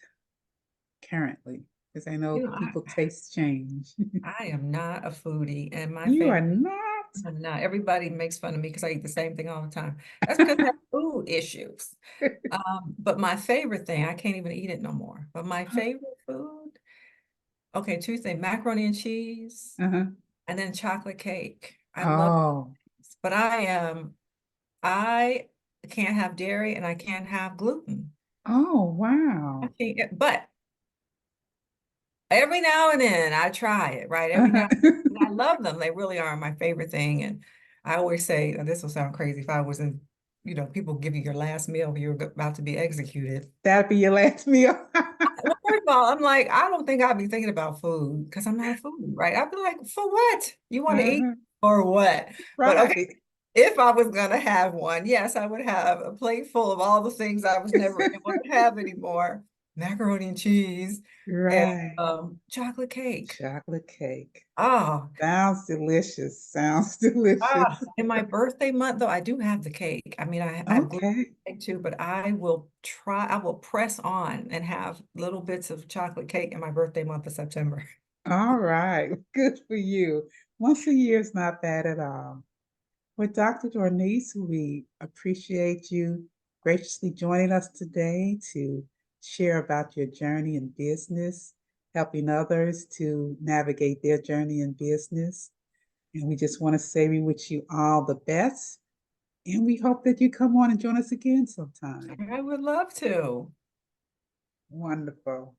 currently? Because I know You know, people taste change. I am not a foodie, and my You are favorite, not? I'm not. Everybody makes fun of me because I eat the same thing all the time. That's because I have food issues. But my favorite thing, I can't even eat it no more. But my favorite food, okay, two things: macaroni and cheese, Uh-huh. and then chocolate cake. I love it, Oh, but I can't have dairy and I can't have gluten. oh, I wow. can't, but every now and then I try it, right? Every now Uh-huh. and then I love them. They really are my favorite thing. And I always say, and this will sound crazy if I was in, people give you your last meal if you're about to be executed. That'll be your last meal. Well, first of all, I'm like, I don't think I'd be thinking about food because I'm not a foodie, right? I'd be like, for what? You want to eat Uh-huh. or what? But okay, Right, if I was gonna have one, yes, I would have a plate full of all the things I was never able to have anymore. Macaroni and cheese and right. chocolate cake. Chocolate cake. Oh, Sounds delicious. Sounds delicious. in my birthday month though, I do have the cake. I mean, I have gluten Okay. cake too, but I will press on and have little bits of chocolate cake in my birthday month of September. All right. Good for you. Once a year is not bad at all. Well, Dr. Darnise, we appreciate you graciously joining us today to share about your journey in business, helping others to navigate their journey in business. And we just want to say we wish you all the best. And we hope that you come on and join us again sometime. I would love to. Wonderful.